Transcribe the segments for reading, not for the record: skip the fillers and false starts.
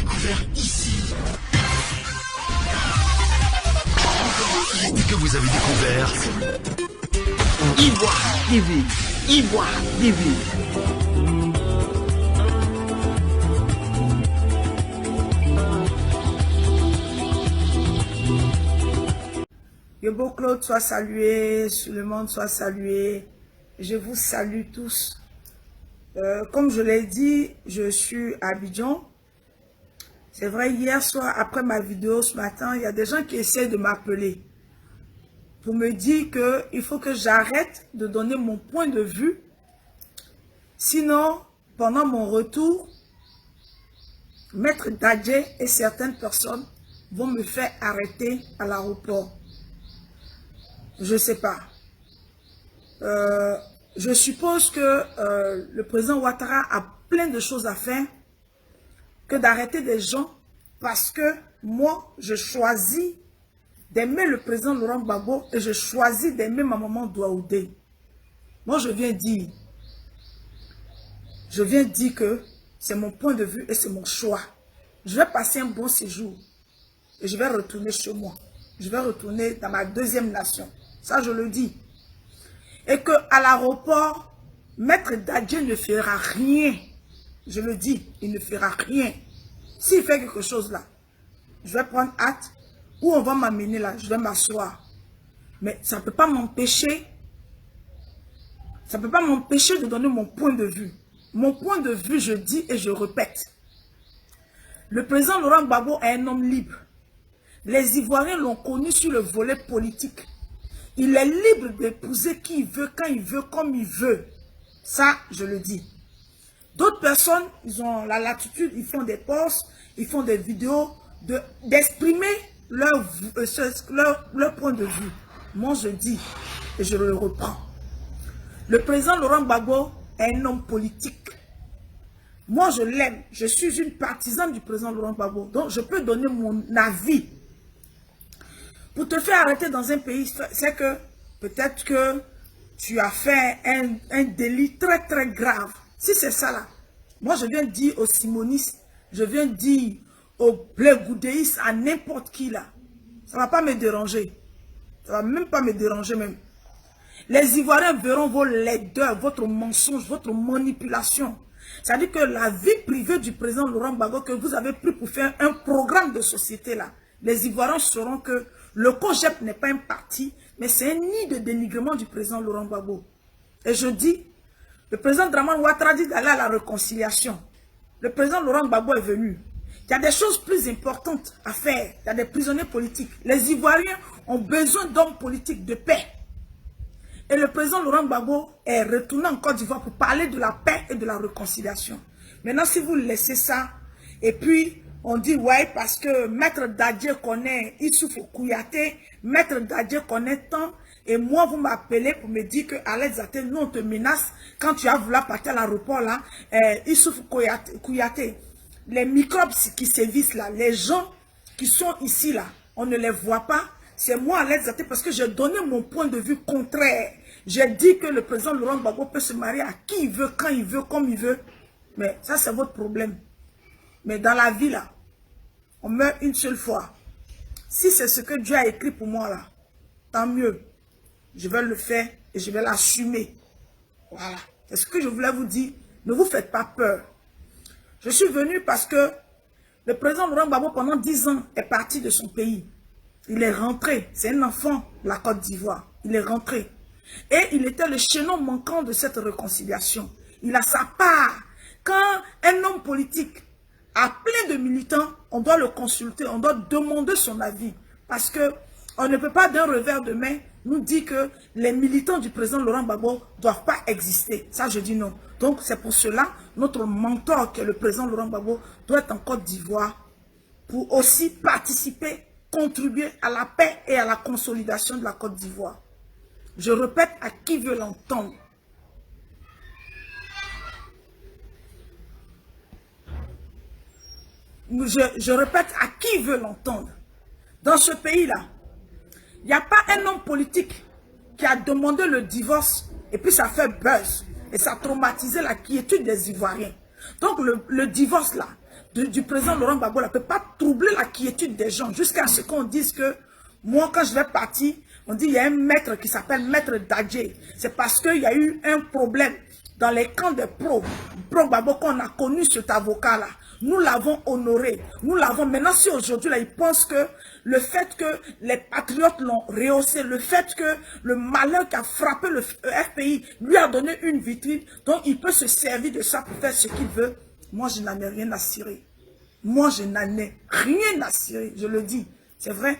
découvert ici. Et que vous avez découvert Ivoire TV. Ivoire TV. Yobo Claude soit salué, Suleiman soit salué. Je vous salue tous. Comme je l'ai dit, je suis à Abidjan. C'est vrai, hier soir, après ma vidéo ce matin, il y a des gens qui essaient de m'appeler pour me dire qu'il faut que j'arrête de donner mon point de vue. Sinon, pendant mon retour, Maître Dadje et certaines personnes vont me faire arrêter à l'aéroport. Je ne sais pas. Je suppose que le président Ouattara a plein de choses à faire que d'arrêter des gens parce que moi, je choisis d'aimer le président Laurent Gbagbo et je choisis d'aimer ma maman Douaoudé. Moi, je viens dire que c'est mon point de vue et c'est mon choix. Je vais passer un bon séjour et je vais retourner chez moi. Je vais retourner dans ma deuxième nation. Ça, je le dis. Et qu'à l'aéroport, Maître Dadje ne fera rien. Je le dis, il ne fera rien. S'il fait quelque chose là, je vais prendre hâte. Où on va m'amener là, je vais m'asseoir. Mais ça ne peut pas m'empêcher. Ça ne peut pas m'empêcher de donner mon point de vue. Mon point de vue, je dis et je répète. Le président Laurent Gbagbo est un homme libre. Les Ivoiriens l'ont connu sur le volet politique. Il est libre d'épouser qui il veut, quand il veut, comme il veut. Ça, je le dis. D'autres personnes, ils ont la latitude, ils font des posts, ils font des vidéos, d'exprimer leur point de vue. Moi, je dis, et je le reprends. Le président Laurent Gbagbo est un homme politique. Moi, je l'aime. Je suis une partisane du président Laurent Gbagbo. Donc, je peux donner mon avis. Pour te faire arrêter dans un pays, c'est que peut-être que tu as fait un délit très très grave. Si c'est ça là, moi je viens dire aux simonistes, je viens dire aux blé-goudéistes, à n'importe qui là. Ça ne va pas me déranger. Ça ne va même pas me déranger même. Les Ivoiriens verront vos laideurs, votre mensonge, votre manipulation. C'est-à-dire que la vie privée du président Laurent Gbagbo que vous avez pris pour faire un programme de société là, les Ivoiriens sauront que le COJEP n'est pas un parti, mais c'est un nid de dénigrement du président Laurent Gbagbo. Et je dis, le président Dramane Ouattara dit d'aller à la réconciliation. Le président Laurent Gbagbo est venu. Il y a des choses plus importantes à faire. Il y a des prisonniers politiques. Les Ivoiriens ont besoin d'hommes politiques de paix. Et le président Laurent Gbagbo est retourné en Côte d'Ivoire pour parler de la paix et de la réconciliation. Maintenant, si vous laissez ça, et puis on dit, ouais, parce que Maître Dadje connaît Issoufou Kouyaté, Maître Dadje connaît tant, et moi, vous m'appelez pour me dire que Alex Zaté, nous, on te menace quand tu as voulu partir à l'aéroport, là, Issoufou Kouyaté, les microbes qui sévissent là, les gens qui sont ici, là, on ne les voit pas. C'est moi, Alex Zaté, parce que j'ai donné mon point de vue contraire. J'ai dit que le président Laurent Gbagbo peut se marier à qui il veut, quand il veut, comme il veut. Mais ça, c'est votre problème. Mais dans la vie, là, on meurt une seule fois. Si c'est ce que Dieu a écrit pour moi, là, tant mieux. Je vais le faire et je vais l'assumer. Voilà. C'est ce que je voulais vous dire. Ne vous faites pas peur. Je suis venu parce que le président Laurent Gbagbo, pendant 10 ans, est parti de son pays. Il est rentré. C'est un enfant de la Côte d'Ivoire. Il est rentré. Et il était le chaînon manquant de cette réconciliation. Il a sa part. Quand un homme politique a plein de militants, on doit le consulter, on doit demander son avis. Parce que on ne peut pas d'un revers de main nous dire que les militants du président Laurent Gbagbo ne doivent pas exister. Ça, je dis non. Donc, c'est pour cela, notre mentor, qui est le président Laurent Gbagbo, doit être en Côte d'Ivoire pour aussi participer, contribuer à la paix et à la consolidation de la Côte d'Ivoire. Je répète à qui veut l'entendre. Je répète à qui veut l'entendre. Dans ce pays-là, il n'y a pas un homme politique qui a demandé le divorce et puis ça fait buzz. Et ça a traumatisé la quiétude des Ivoiriens. Donc le divorce là, du président Laurent Gbagbo ne peut pas troubler la quiétude des gens jusqu'à ce qu'on dise que moi, quand je vais partir, on dit il y a un maître qui s'appelle Maître Dadje. C'est parce qu'il y a eu un problème dans les camps de pro-Gbagbo qu'on a connu cet avocat-là. Nous l'avons honoré. Nous l'avons. Maintenant, si aujourd'hui, là, ils pensent que le fait que les patriotes l'ont rehaussé, le fait que le malheur qui a frappé le FPI lui a donné une vitrine, donc il peut se servir de ça pour faire ce qu'il veut. Moi, je n'en ai rien à cirer. Moi, je n'en ai rien à cirer. Je le dis. C'est vrai.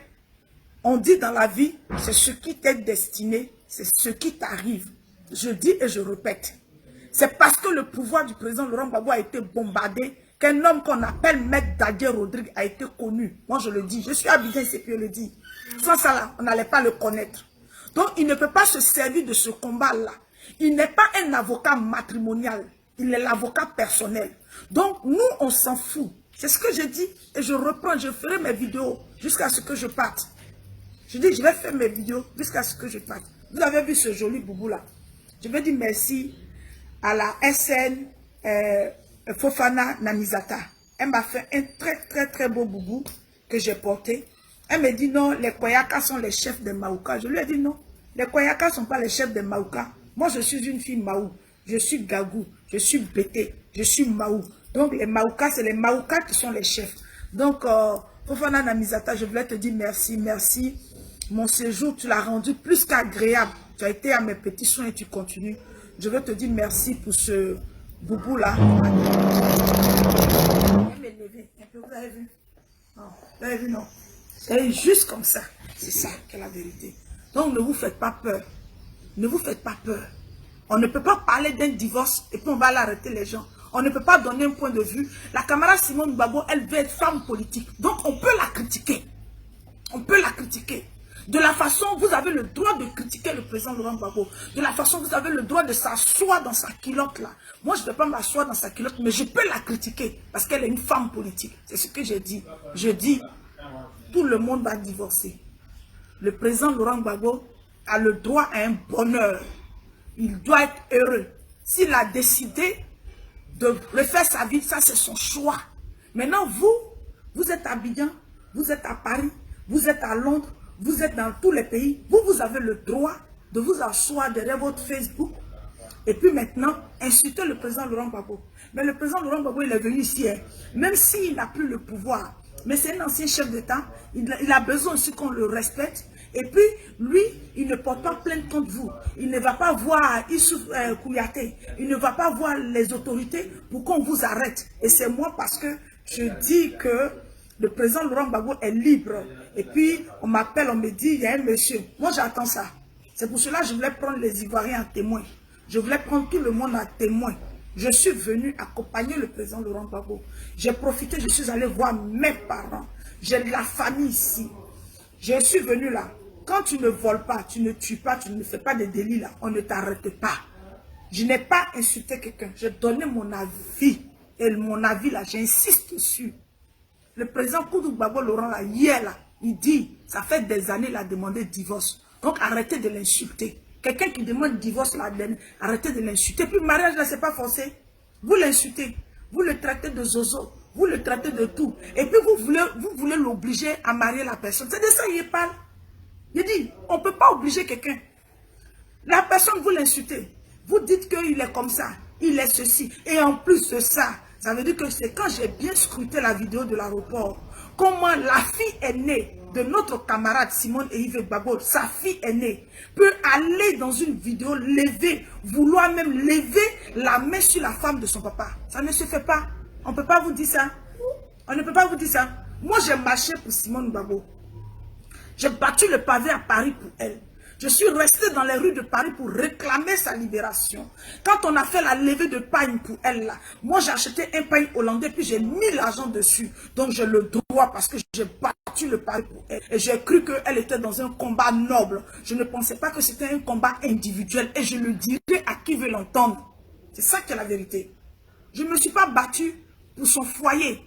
On dit dans la vie, c'est ce qui t'est destiné, c'est ce qui t'arrive. Je dis et je répète. C'est parce que le pouvoir du président Laurent Gbagbo a été bombardé qu'un homme qu'on appelle Maître Dadje Rodrigue a été connu. Moi, je le dis. Je suis Abidjan, c'est puis je le dis. Sans ça, là, on n'allait pas le connaître. Donc, il ne peut pas se servir de ce combat-là. Il n'est pas un avocat matrimonial. Il est l'avocat personnel. Donc, nous, on s'en fout. C'est ce que je dis. Et je reprends, je ferai mes vidéos jusqu'à ce que je parte. Je dis, je vais faire mes vidéos jusqu'à ce que je parte. Vous avez vu ce joli boubou-là. Je vais dire merci à la SN Fofana Namizata. Elle m'a fait un très beau boubou que j'ai porté. Elle me dit non, les Koyaka sont les chefs des Maouka. Je lui ai dit non, les Koyaka ne sont pas les chefs des Maouka. Moi, je suis une fille Maou. Je suis Gagou, je suis Bété, je suis Maou. Donc, les Maouka, c'est les Maouka qui sont les chefs. Donc, Fofana Namizata, je voulais te dire merci, merci. Mon séjour, tu l'as rendu plus qu'agréable. Tu as été à mes petits soins et tu continues. Je veux te dire merci pour ce boubou-là. Je vais m'élever un peu, vous avez vu? Non, vous avez vu, non? C'est juste comme ça. C'est ça qui est la vérité. Donc, ne vous faites pas peur. Ne vous faites pas peur. On ne peut pas parler d'un divorce et puis on va l'arrêter les gens. On ne peut pas donner un point de vue. La camarade Simone Gbagbo, elle veut être femme politique. Donc, on peut la critiquer. On peut la critiquer. De la façon, vous avez le droit de critiquer le président Laurent Gbagbo. De la façon, vous avez le droit de s'asseoir dans sa culotte là. Moi, je ne vais pas m'asseoir dans sa culotte, mais je peux la critiquer parce qu'elle est une femme politique. C'est ce que j'ai dit. Je dis, tout le monde va divorcer. Le président Laurent Gbagbo a le droit à un bonheur. Il doit être heureux. S'il a décidé de refaire sa vie, ça c'est son choix. Maintenant, vous êtes à Abidjan, vous êtes à Paris, vous êtes à Londres, vous êtes dans tous les pays. Vous avez le droit de vous asseoir derrière votre Facebook et puis maintenant, insulter le président Laurent Gbagbo. Mais le président Laurent Gbagbo, il est venu ici, hein, même s'il n'a plus le pouvoir. Mais c'est un ancien chef d'État, il a besoin aussi qu'on le respecte. Et puis, lui, il ne porte pas plainte contre vous. Il ne va pas voir Issouf Kouyaté. Il ne va pas voir les autorités pour qu'on vous arrête. Et c'est moi parce que je dis que le président Laurent Gbagbo est libre. Et puis, on m'appelle, on me dit, il y a un monsieur. Moi, j'attends ça. C'est pour cela que je voulais prendre les Ivoiriens en témoin. Je voulais prendre tout le monde en témoin. Je suis venu accompagner le président Laurent Gbagbo. J'ai profité, je suis allé voir mes parents. J'ai de la famille ici. Je suis venu là. Quand tu ne voles pas, tu ne tues pas, tu ne fais pas de délits là, on ne t'arrête pas. Je n'ai pas insulté quelqu'un. J'ai donné mon avis. Et mon avis là, j'insiste dessus. Le président Koudou Gbagbo Laurent là, hier là, il dit, ça fait des années qu'il a demandé divorce. Donc arrêtez de l'insulter. Quelqu'un qui demande divorce là, arrêtez de l'insulter. Puis le mariage là, c'est pas forcé. Vous l'insultez. Vous le traitez de zozo. Vous le traitez de tout. Et puis vous voulez l'obliger à marier la personne. C'est de ça qu'il parle. Il dit, on ne peut pas obliger quelqu'un. La personne, vous l'insultez. Vous dites qu'il est comme ça. Il est ceci. Et en plus de ça, ça veut dire que c'est quand j'ai bien scruté la vidéo de l'aéroport, comment la fille aînée de notre camarade Simone et Yves Gbagbo, sa fille aînée, peut aller dans une vidéo, vouloir même lever la main sur la femme de son papa. Ça ne se fait pas. On ne peut pas vous dire ça. On ne peut pas vous dire ça. Moi, j'ai marché pour Simone Gbagbo. J'ai battu le pavé à Paris pour elle. Je suis resté dans les rues de Paris pour réclamer sa libération. Quand on a fait la levée de pagne pour elle, là, moi j'ai acheté un pagne hollandais, puis j'ai mis l'argent dessus. Donc j'ai le droit parce que j'ai battu le pavé pour elle. Et j'ai cru qu'elle était dans un combat noble. Je ne pensais pas que c'était un combat individuel. Et je le dirai à qui veut l'entendre. C'est ça qui est la vérité. Je ne me suis pas battu pour son foyer.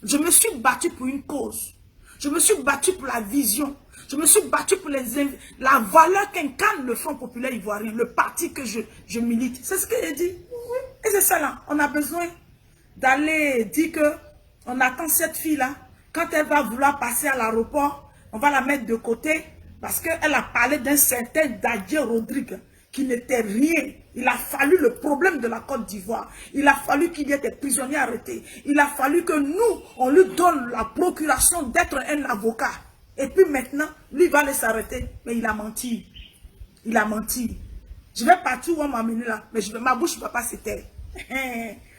Je me suis battu pour une cause. Je me suis battu pour la vision. Je me suis battu pour la valeur qu'incarne le Front populaire ivoirien, le parti que je milite. C'est ce que j'ai dit. Et c'est ça là. On a besoin d'aller dire que On attend cette fille-là. Quand elle va vouloir passer à l'aéroport, on va la mettre de côté parce qu'elle a parlé d'un certain Dadje Rodrigue qui n'était rien. Il a fallu le problème de la Côte d'Ivoire. Il a fallu qu'il y ait des prisonniers arrêtés. Il a fallu que nous, on lui donne la procuration d'être un avocat. Et puis maintenant, lui va aller s'arrêter. Mais il a menti. Il a menti. Je vais partout où on m'a amené là. Mais ma bouche ne va pas se taire.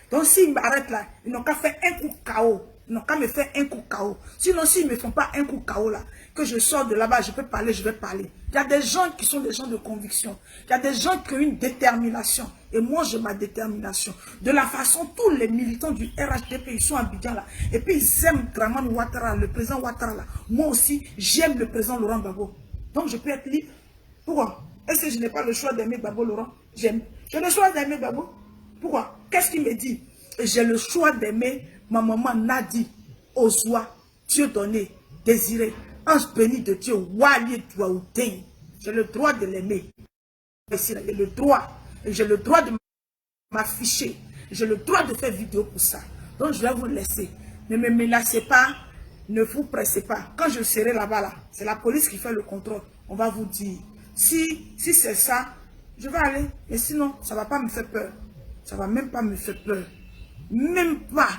Donc s'ils m'arrêtent là, ils n'ont qu'à faire un coup KO. Ils n'ont qu'à me faire un coup KO. Sinon, s'ils ne me font pas un coup KO là, que je sors de là-bas, je peux parler, je vais parler. Il y a des gens qui sont des gens de conviction. Il y a des gens qui ont une détermination. Et moi, j'ai ma détermination. De la façon, tous les militants du RHDP, ils sont à Abidjan là. Et puis, ils aiment Dramane Ouattara, le président Ouattara là. Moi aussi, j'aime le président Laurent Gbagbo. Donc, je peux être libre. Pourquoi? Est-ce que je n'ai pas le choix d'aimer Gbagbo Laurent? J'aime. J'ai le choix d'aimer Gbagbo. Pourquoi? Qu'est-ce qu'il me dit? J'ai le choix d'aimer ma maman Nadi, Ozwa, Dieu donné, désiré, ange béni de Dieu, Wali Douaoudin. J'ai le droit de l'aimer. J'ai le droit. Et j'ai le droit de m'afficher. J'ai le droit de faire vidéo pour ça. Donc je vais vous laisser. Ne me menacez pas. Ne vous pressez pas. Quand je serai là-bas, là, c'est la police qui fait le contrôle. On va vous dire. Si c'est ça, je vais aller. Mais sinon, ça ne va pas me faire peur. Ça ne va même pas me faire peur. Même pas.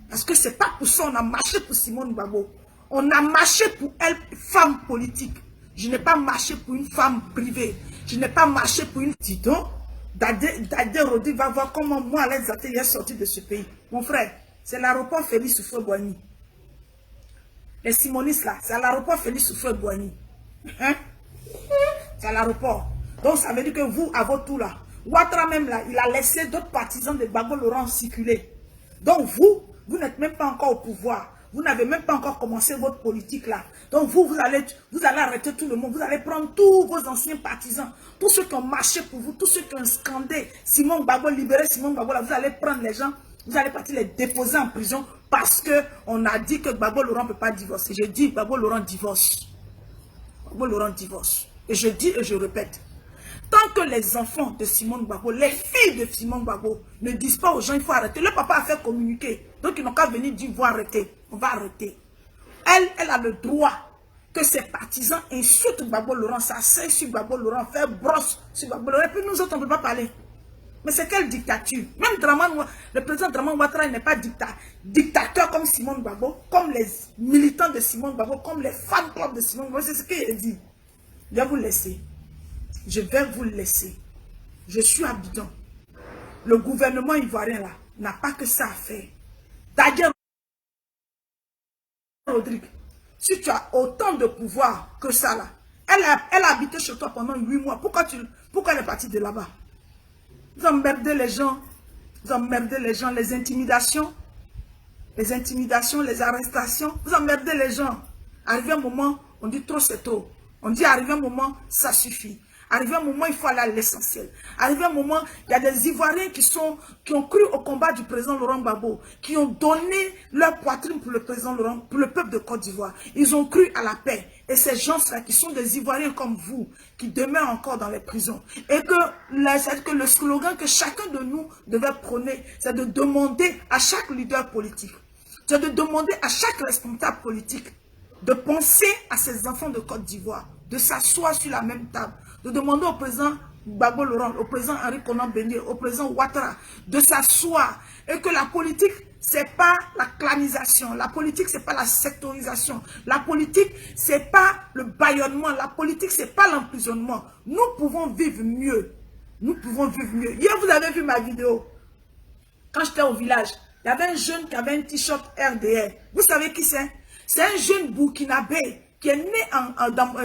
Parce que c'est pas pour ça qu'on a marché pour Simone Gbagbo. On a marché pour elle, femme politique. Je n'ai pas marché pour une femme privée. Je n'ai pas marché pour une tidon. Dadje Rodrigue va voir comment moi, Alain Zaté, est sorti de ce pays. Mon frère, c'est l'aéroport Félix Houphouët-Boigny. Les simonistes là, c'est à l'aéroport Félix Houphouët-Boigny. Hein? C'est à l'aéroport. Donc ça veut dire que vous, à votre tour là, Ouattara même là, il a laissé d'autres partisans de Gbagbo Laurent circuler. Donc vous n'êtes même pas encore au pouvoir. Vous n'avez même pas encore commencé votre politique là. Donc vous allez arrêter tout le monde. Vous allez prendre tous vos anciens partisans, tous ceux qui ont marché pour vous, tous ceux qui ont scandé Simone Gbagbo, libéré Simone Gbagbo là. Vous allez prendre les gens, vous allez partir les déposer en prison parce qu'on a dit que Gbagbo Laurent ne peut pas divorcer. Je dis Gbagbo Laurent divorce. Gbagbo Laurent divorce. Et je dis et je répète. Tant que les enfants de Simone Gbagbo, les filles de Simone Gbagbo ne disent pas aux gens il faut arrêter. Le papa a fait communiquer. Donc ils n'ont qu'à venir dire il faut arrêter. On va arrêter. Elle a le droit que ses partisans insultent Gbagbo Laurent, s'asseyent sur Gbagbo Laurent, faire brosse sur Gbagbo Laurent. Et puis nous autres on ne peut pas parler. Mais c'est quelle dictature? Même le président Dramane Ouattara n'est pas dictateur comme Simone Gbagbo, comme les militants de Simone Gbagbo, comme les fan clubs de Simone Gbagbo. C'est ce qu'il dit. Je vais vous laisser. Je vais vous laisser. Je suis à Abidjan. Le gouvernement ivoirien là n'a pas que ça à faire. Dadje Rodrigue, si tu as autant de pouvoir que ça là, elle a habité chez toi pendant 8 mois. Pourquoi elle est partie de là-bas? Vous emmerdez les gens. Vous emmerdez les gens. Les intimidations, les arrestations. Vous emmerdez les gens. Arrivé un moment, on dit trop c'est trop. On dit arrivé un moment, ça suffit. Arrivé un moment, il faut aller à l'essentiel. Arrivé un moment, il y a des Ivoiriens qui ont cru au combat du président Laurent Gbagbo, qui ont donné leur poitrine pour le président Laurent, pour le peuple de Côte d'Ivoire. Ils ont cru à la paix. Et ces gens-là, qui sont des Ivoiriens comme vous, qui demeurent encore dans les prisons, et que le slogan que chacun de nous devait prôner, c'est de demander à chaque leader politique, c'est de demander à chaque responsable politique de penser à ces enfants de Côte d'Ivoire, de s'asseoir sur la même table, de demander au président Gbagbo Laurent, au président Henri Konan Bédié, au président Ouattara, de s'asseoir et que la politique, c'est pas la clanisation, la politique, c'est pas la sectorisation, la politique, c'est pas le bâillonnement, la politique, c'est pas l'emprisonnement. Nous pouvons vivre mieux. Nous pouvons vivre mieux. Hier, vous avez vu ma vidéo. Quand j'étais au village, il y avait un jeune qui avait un t-shirt RDR. Vous savez qui c'est? C'est un jeune burkinabé qui est né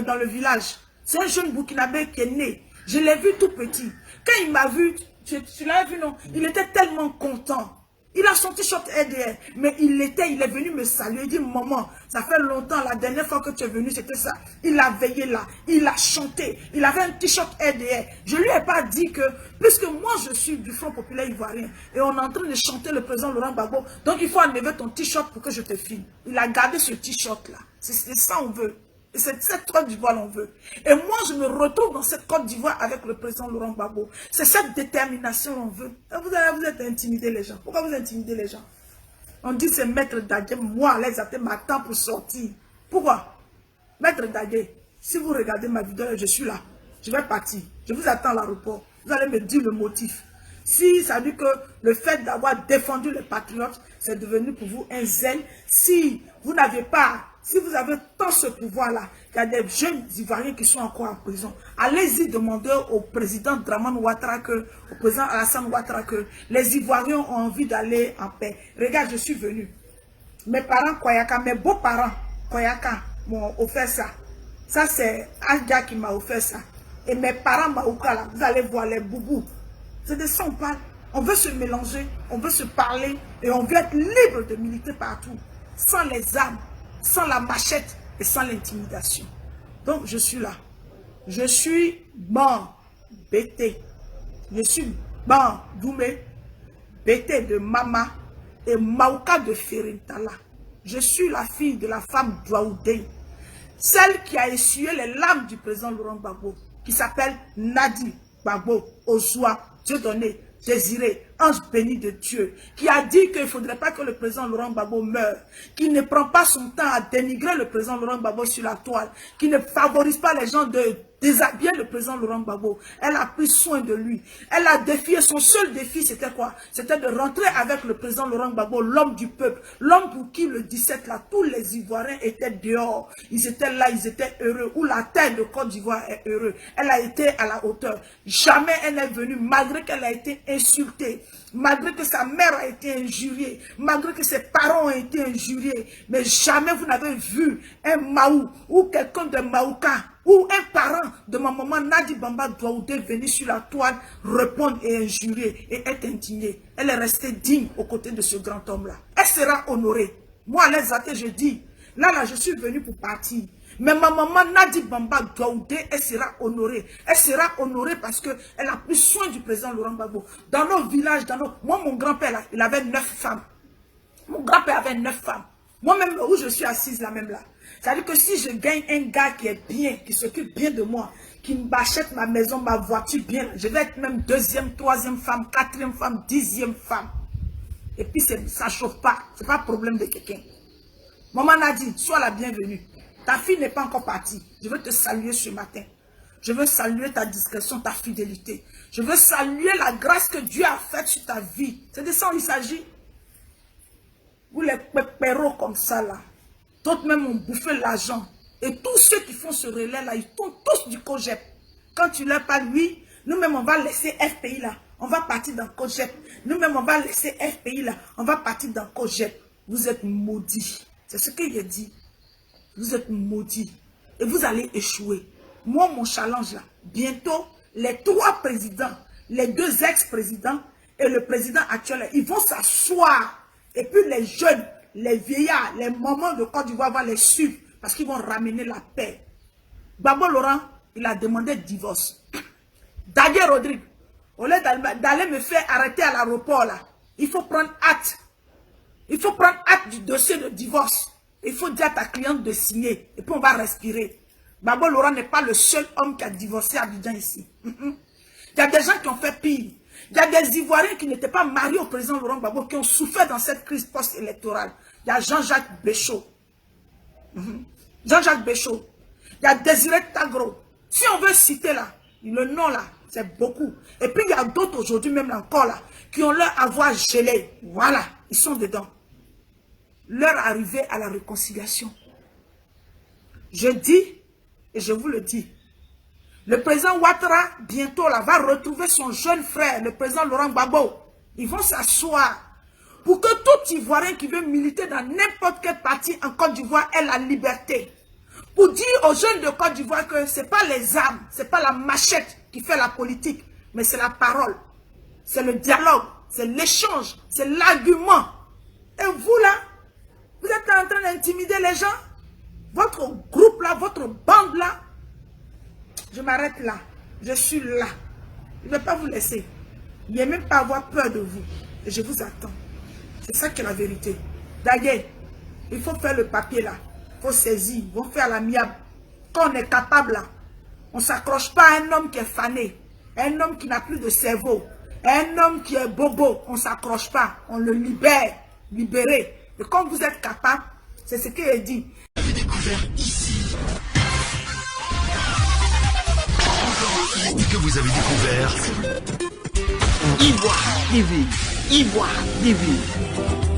dans le village. C'est un jeune burkinabé qui est né. Je l'ai vu tout petit. Quand il m'a vu, tu l'as vu, non? Il était tellement content. Il a son t-shirt RDR, mais il est venu me saluer. Il dit, maman, ça fait longtemps, la dernière fois que tu es venu, c'était ça. Il a veillé là, il a chanté, il avait un t-shirt RDR. Je ne lui ai pas dit que, puisque moi je suis du Front Populaire Ivoirien, et on est en train de chanter le président Laurent Gbagbo, donc il faut enlever ton t-shirt pour que je te filme. Il a gardé ce t-shirt là. C'est ça on veut. Et c'est cette Côte d'Ivoire qu'on veut. Et moi, je me retrouve dans cette Côte d'Ivoire avec le président Laurent Gbagbo. C'est cette détermination qu'on veut. Et vous êtes intimidés les gens. Pourquoi vous intimidez les gens? On dit c'est Maître Dadje. Moi, les athées m'attend pour sortir. Pourquoi? Maître Dadje, si vous regardez ma vidéo, je suis là. Je vais partir. Je vous attends à l'aéroport. Vous allez me dire le motif. Si ça dit que le fait d'avoir défendu les patriotes, c'est devenu pour vous un zèle. Si vous n'avez pas, si vous avez tant ce pouvoir-là, il y a des jeunes Ivoiriens qui sont encore en prison. Allez-y demander au président Dramane Ouattara au président Alassane Ouattara que les Ivoiriens ont envie d'aller en paix. Regarde, je suis venu. Mes parents Koyaka, mes beaux-parents Koyaka m'ont offert ça. Ça, c'est Adja qui m'a offert ça. Et mes parents Maouka, là, vous allez voir les boubous. C'est de ça on parle. On veut se mélanger, on veut se parler et on veut être libre de militer partout. Sans les armes, sans la machette et sans l'intimidation. Donc je suis là. Je suis bon Bété. Je suis bon Doumé. Bété de Mama et Maouka de Ferintala. Je suis la fille de la femme Douaoudé. Celle qui a essuyé les larmes du président Laurent Gbagbo. Qui s'appelle Nadi Gbagbo Ozoa. Dieu donné, désiré, ange béni de Dieu, qui a dit qu'il ne faudrait pas que le président Laurent Gbagbo meure, qui ne prend pas son temps à dénigrer le président Laurent Gbagbo sur la toile, qui ne favorise pas les gens de déshabiller le président Laurent Gbagbo. Elle a pris soin de lui. Elle a défié, son seul défi c'était quoi? C'était de rentrer avec le président Laurent Gbagbo, l'homme du peuple, l'homme pour qui le 17 là, tous les Ivoiriens étaient dehors. Ils étaient là, ils étaient heureux. Où la terre de Côte d'Ivoire est heureuse. Elle a été à la hauteur. Jamais elle n'est venue, malgré qu'elle a été insultée, malgré que sa mère a été injuriée, malgré que ses parents ont été injuriés. Mais jamais vous n'avez vu un Maou ou quelqu'un de Maouka ou un parent de ma maman Nadi Bamba Douaoudé venir sur la toile, répondre et injurier et être indigné. Elle est restée digne aux côtés de ce grand homme-là. Elle sera honorée. Moi, les athées, je dis, là, je suis venu pour partir. Mais ma maman Nadi Bamba Douaoudé, elle sera honorée. Elle sera honorée parce qu'elle a pris soin du président Laurent Gbagbo. Dans nos villages, moi, mon grand-père, là, il avait 9 femmes. Mon grand-père avait 9 femmes. Moi-même, où je suis assise là même là. C'est-à-dire que si je gagne un gars qui est bien, qui s'occupe bien de moi, qui m'achète ma maison, ma voiture bien, je vais être même 2e, 3e femme, 4e femme, 10e femme. Et puis ça ne chauffe pas. Ce n'est pas un problème de quelqu'un. Maman Nadi, sois la bienvenue. Ta fille n'est pas encore partie. Je veux te saluer ce matin. Je veux saluer ta discrétion, ta fidélité. Je veux saluer la grâce que Dieu a faite sur ta vie. C'est de ça qu'il s'agit. Vous les pépéros comme ça là. D'autres même ont bouffé l'argent. Et tous ceux qui font ce relais là, ils tombent tous du COGEP. Quand tu leur parles, oui, nous-mêmes on va laisser FPI là. On va partir dans COGEP. Nous-mêmes on va laisser FPI là. On va partir dans COGEP. Vous êtes maudits. C'est ce qu'il a dit. Vous êtes maudits. Et vous allez échouer. Moi, mon challenge là, bientôt, les 3 présidents, les 2 ex-présidents et le président actuel, ils vont s'asseoir. Et puis les jeunes, les vieillards, les mamans de Côte d'Ivoire vont les suivre parce qu'ils vont ramener la paix. Gbagbo Laurent, il a demandé divorce. Dadje Rodrigue, au lieu d'aller me faire arrêter à l'aéroport là, il faut prendre acte. Il faut prendre acte du dossier de divorce. Il faut dire à ta cliente de signer. Et puis on va respirer. Gbagbo Laurent n'est pas le seul homme qui a divorcé à Abidjan ici. Il y a des gens qui ont fait pire. Il y a des Ivoiriens qui n'étaient pas mariés au président Laurent Gbagbo qui ont souffert dans cette crise post-électorale. Il y a Jean-Jacques Béchaud. Jean-Jacques Béchaud. Il y a Désiré Tagro. Si on veut citer là, le nom là, c'est beaucoup. Et puis il y a d'autres aujourd'hui même là, encore là, qui ont leur avoir gelé. Voilà, ils sont dedans. Leur arrivée à la réconciliation. Je dis, et je vous le dis, le président Ouattara, bientôt, là, va retrouver son jeune frère, le président Laurent Gbagbo. Ils vont s'asseoir pour que tout Ivoirien qui veut militer dans n'importe quel parti en Côte d'Ivoire ait la liberté. Pour dire aux jeunes de Côte d'Ivoire que ce n'est pas les armes, ce n'est pas la machette qui fait la politique, mais c'est la parole, c'est le dialogue, c'est l'échange, c'est l'argument. Et vous là, vous êtes en train d'intimider les gens. Votre groupe là, votre bande là, je m'arrête là. Je suis là. Je ne vais pas vous laisser. Il n'y a même pas à avoir peur de vous. Et je vous attends. C'est ça qui est la vérité. D'ailleurs, il faut faire le papier là. Il faut saisir. Il faut faire l'amiable. Quand on est capable là, on ne s'accroche pas à un homme qui est fané. Un homme qui n'a plus de cerveau. Un homme qui est bobo. On ne s'accroche pas. On le libère. libéré. Et comme vous êtes capable, c'est ce qu'il est dit. Vous avez découvert ici. Et que vous avez découvert Ivoire TV. Ivoire TV.